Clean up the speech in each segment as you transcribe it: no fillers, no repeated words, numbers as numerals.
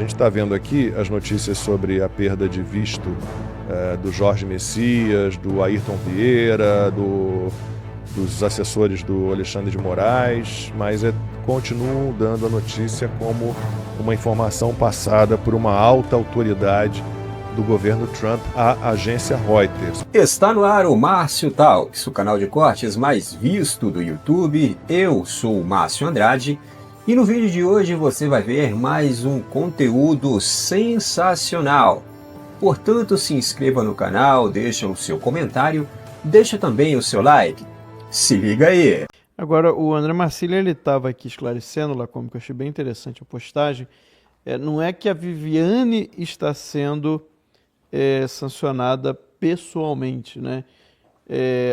gente está vendo aqui as notícias sobre a perda de visto do Jorge Messias, do Ayrton Vieira, dos assessores do Alexandre de Moraes, mas continuam dando a notícia como uma informação passada por uma alta autoridade do governo Trump à agência Reuters. Está no ar o Márcio Talks, o canal de cortes mais visto do YouTube. Eu sou o Márcio Andrade e no vídeo de hoje você vai ver mais um conteúdo sensacional. Portanto, se inscreva no canal, deixa o seu comentário, deixa também o seu like. Se liga aí! Agora, o André Marcílio, ele estava aqui esclarecendo lá, como que eu achei bem interessante a postagem, não é que a Viviane está sendo sancionada pessoalmente, né?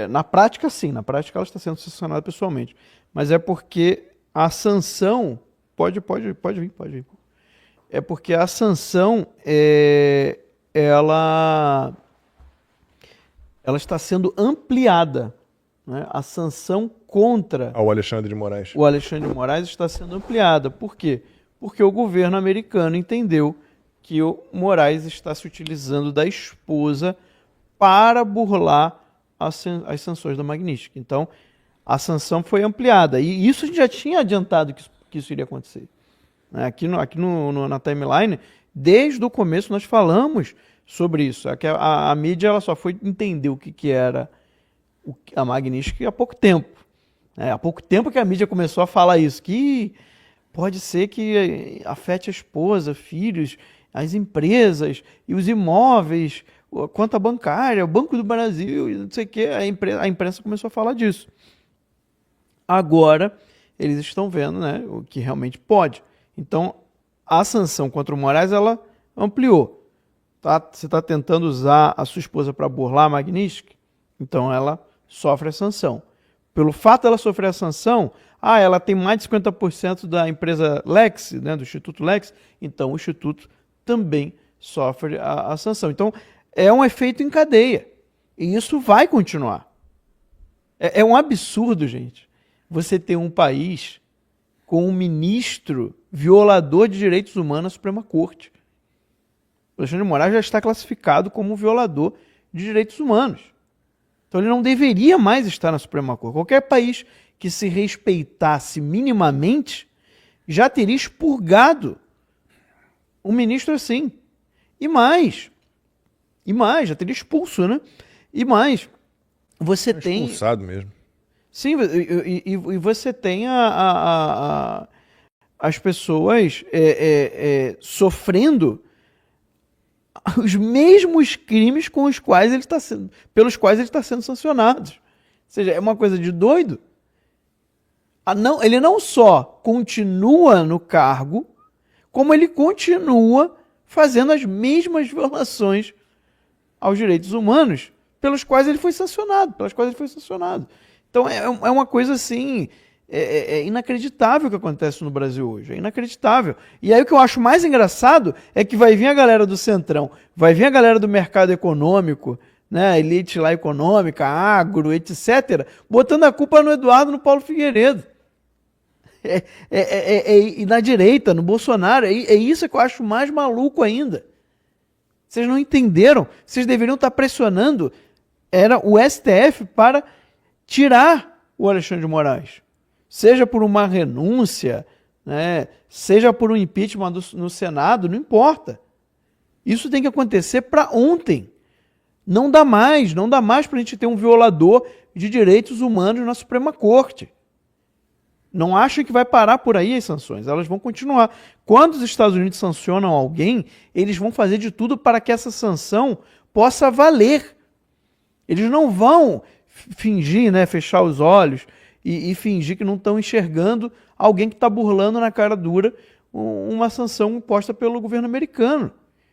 Na prática, sim, na prática ela está sendo sancionada pessoalmente, mas é porque a sanção, pode vir. É porque a sanção, ela está sendo ampliada, né? A sanção contra ao Alexandre de Moraes. O Alexandre de Moraes está sendo ampliada. Por quê? Porque o governo americano entendeu que o Moraes está se utilizando da esposa para burlar as sanções da Magnitsky. Então, a sanção foi ampliada. E isso a gente já tinha adiantado que isso iria acontecer. Aqui na timeline, desde o começo nós falamos sobre isso. A mídia ela só foi entender o que era a Magnitsky há pouco tempo. Há pouco tempo que a mídia começou a falar isso, que pode ser que afete a esposa, filhos, as empresas e os imóveis, a conta bancária, o Banco do Brasil, não sei o quê. A imprensa começou a falar disso. Agora, eles estão vendo, né, o que realmente pode. Então, a sanção contra o Moraes, ela ampliou. Você está tentando usar a sua esposa para burlar a Magnitsky? Então, ela sofre a sanção. Pelo fato dela sofrer a sanção, ela tem mais de 50% da empresa Lex, né, do Instituto Lex, então o Instituto também sofre a sanção. Então, é um efeito em cadeia. E isso vai continuar. É um absurdo, gente, você ter um país com um ministro violador de direitos humanos na Suprema Corte. O Alexandre de Moraes já está classificado como um violador de direitos humanos. Então ele não deveria mais estar na Suprema Corte. Qualquer país que se respeitasse minimamente já teria expurgado um ministro assim. E mais, já teria expulso, né? E mais, você tem... Expulsado mesmo. Sim, e você tem as pessoas sofrendo os mesmos crimes pelos quais ele está sendo sancionado. Ou seja, é uma coisa de doido. Ele não só continua no cargo, como ele continua fazendo as mesmas violações aos direitos humanos pelas quais ele foi sancionado. Então é uma coisa assim, inacreditável que acontece no Brasil hoje, é inacreditável. E aí o que eu acho mais engraçado é que vai vir a galera do Centrão, vai vir a galera do mercado econômico, né, a elite lá econômica, agro, etc., botando a culpa no Eduardo, no Paulo Figueiredo. E na direita, no Bolsonaro, é isso que eu acho mais maluco ainda. Vocês não entenderam, vocês deveriam estar pressionando o STF para tirar o Alexandre de Moraes. Seja por uma renúncia, né, seja por um impeachment no Senado, não importa. Isso tem que acontecer para ontem. Não dá mais para a gente ter um violador de direitos humanos na Suprema Corte. Não achem que vai parar por aí as sanções, elas vão continuar. Quando os Estados Unidos sancionam alguém, eles vão fazer de tudo para que essa sanção possa valer. Eles não vão fingir, né, fechar os olhos e fingir que não estão enxergando alguém que está burlando na cara dura uma sanção imposta pelo governo americano.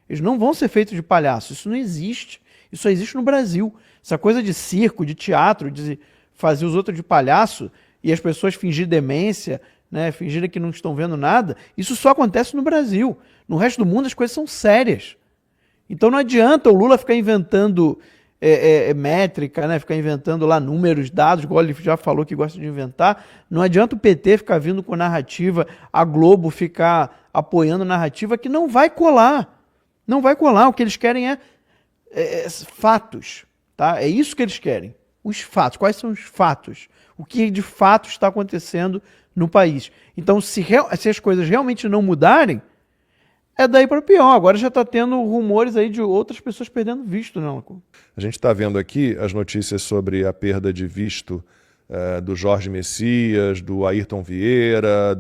Eles não vão ser feitos de palhaço, isso não existe. Isso só existe no Brasil. Essa coisa de circo, de teatro, de fazer os outros de palhaço e as pessoas fingir demência, né, fingirem que não estão vendo nada, isso só acontece no Brasil. No resto do mundo as coisas são sérias. Então não adianta o Lula ficar inventando métrica, né? Ficar inventando lá números, dados, igual ele já falou que gosta de inventar. Não adianta o PT ficar vindo com narrativa, a Globo ficar apoiando narrativa que não vai colar. Não vai colar. O que eles querem é fatos. Tá? É isso que eles querem. Os fatos. Quais são os fatos? O que de fato está acontecendo no país. Então, se as coisas realmente não mudarem, é daí para pior. Agora já está tendo rumores aí de outras pessoas perdendo visto, né, Lacu? A gente está vendo aqui as notícias sobre a perda de visto do Jorge Messias, do Ayrton Vieira,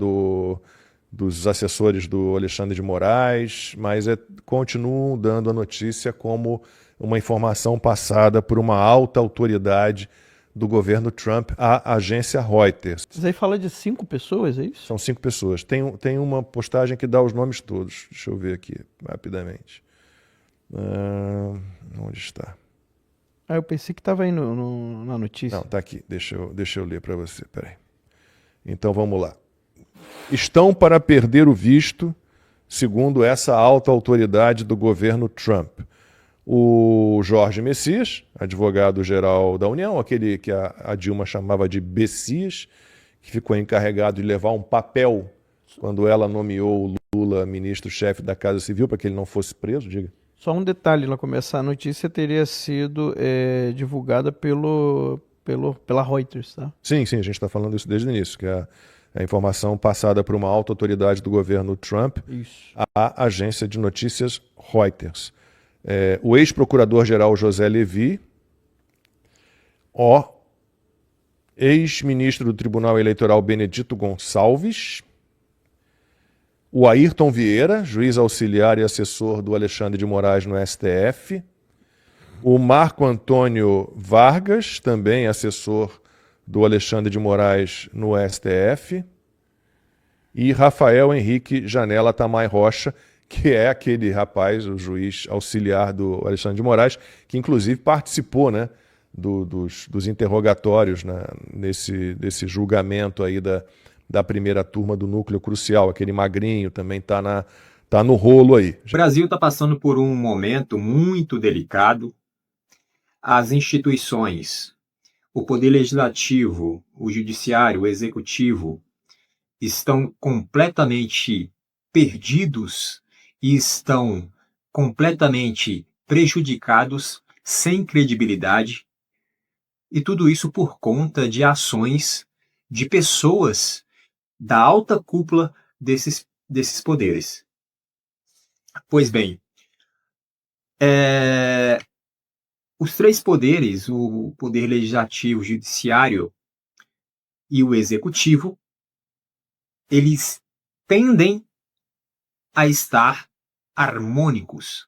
dos assessores do Alexandre de Moraes, mas continuam dando a notícia como uma informação passada por uma alta autoridade do governo Trump à agência Reuters. Mas aí fala de 5 pessoas, é isso? São 5 pessoas. Tem uma postagem que dá os nomes todos. Deixa eu ver aqui, rapidamente. Onde está? Eu pensei que estava aí na notícia. Não, está aqui. Deixa eu ler para você. Peraí. Então vamos lá. Estão para perder o visto, segundo essa alta autoridade do governo Trump. O Jorge Messias, advogado-geral da União, aquele que a Dilma chamava de Bessias, que ficou encarregado de levar um papel quando ela nomeou o Lula ministro-chefe da Casa Civil para que ele não fosse preso, diga. Só um detalhe, lá começar, a notícia teria sido divulgada pela Reuters, tá? Sim, a gente está falando isso desde o início, que é a informação passada por uma alta autoridade do governo Trump à agência de notícias Reuters. O ex-procurador-geral José Levi, ex-ministro do Tribunal Eleitoral Benedito Gonçalves, o Ayrton Vieira, juiz auxiliar e assessor do Alexandre de Moraes no STF, o Marco Antônio Vargas, também assessor do Alexandre de Moraes no STF, e Rafael Henrique Janela Tamay Rocha, que é aquele rapaz, o juiz auxiliar do Alexandre de Moraes, que inclusive participou, né, dos interrogatórios, né, desse julgamento aí da primeira turma do Núcleo Crucial. Aquele magrinho também tá no rolo aí. O Brasil está passando por um momento muito delicado. As instituições, o Poder Legislativo, o Judiciário, o Executivo, estão completamente perdidos e estão completamente prejudicados, sem credibilidade, e tudo isso por conta de ações de pessoas da alta cúpula desses poderes. Pois bem, os 3 poderes, o Poder Legislativo, o Judiciário e o Executivo, eles tendem a estar harmônicos.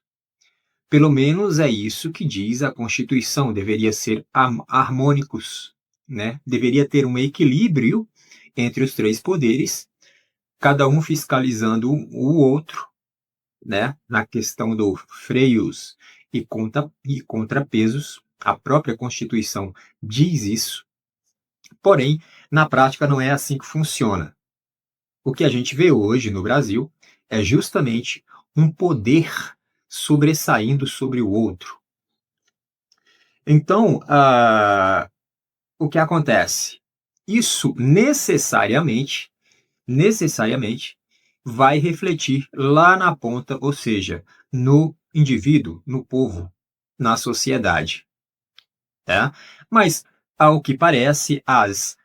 Pelo menos é isso que diz a Constituição, deveria ser harmônicos, né? Deveria ter um equilíbrio entre os 3 poderes, cada um fiscalizando o outro, né? Na questão dos freios e contrapesos. A própria Constituição diz isso. Porém, na prática não é assim que funciona. O que a gente vê hoje no Brasil é justamente um poder sobressaindo sobre o outro. Então, o que acontece? Isso necessariamente vai refletir lá na ponta, ou seja, no indivíduo, no povo, na sociedade. Tá? Mas, ao que parece, as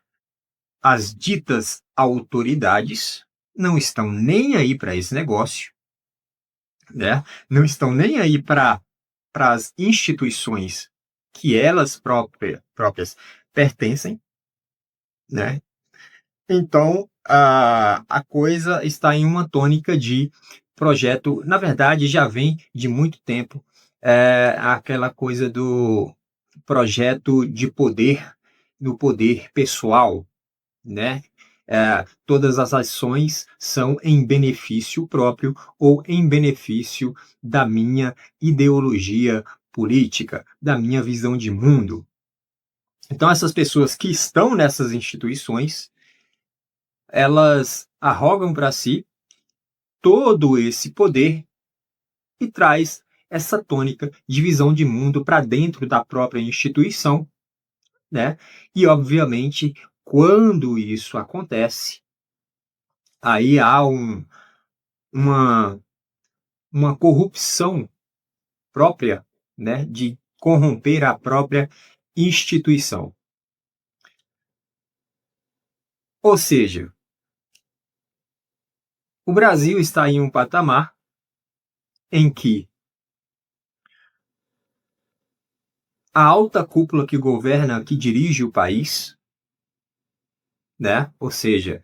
ditas autoridades não estão nem aí para esse negócio, né? Não estão nem aí para as instituições que elas próprias pertencem, né? Então, a coisa está em uma tônica de projeto, na verdade, já vem de muito tempo, aquela coisa do projeto de poder, do poder pessoal, né? Todas as ações são em benefício próprio ou em benefício da minha ideologia política, da minha visão de mundo. Então, essas pessoas que estão nessas instituições, elas arrogam para si todo esse poder e traz essa tônica de visão de mundo para dentro da própria instituição, né? E, obviamente, quando isso acontece, aí há uma corrupção própria, né, de corromper a própria instituição. Ou seja, o Brasil está em um patamar em que a alta cúpula que governa, que dirige o país, né, ou seja,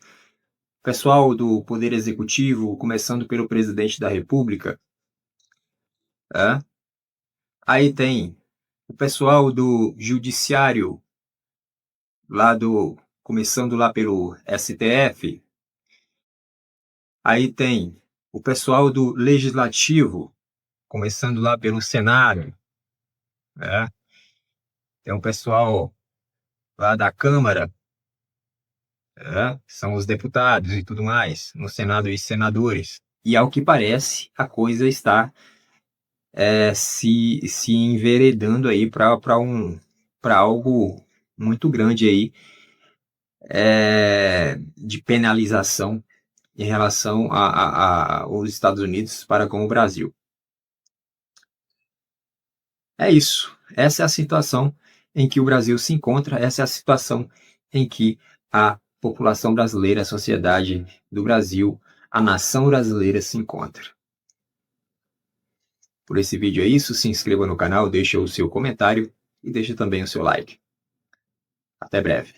o pessoal do Poder Executivo, começando pelo Presidente da República, né, aí tem o pessoal do Judiciário, começando lá pelo STF, aí tem o pessoal do Legislativo, começando lá pelo Senado, né? Tem o pessoal lá da Câmara, né? São os deputados e tudo mais, no Senado e senadores. E ao que parece, a coisa está se enveredando aí para algo muito grande aí, de penalização em relação aos Estados Unidos para com o Brasil. É isso. Essa é a situação em que o Brasil se encontra, essa é a situação em que a população brasileira, a sociedade do Brasil, a nação brasileira se encontra. Por esse vídeo é isso, se inscreva no canal, deixe o seu comentário e deixe também o seu like. Até breve.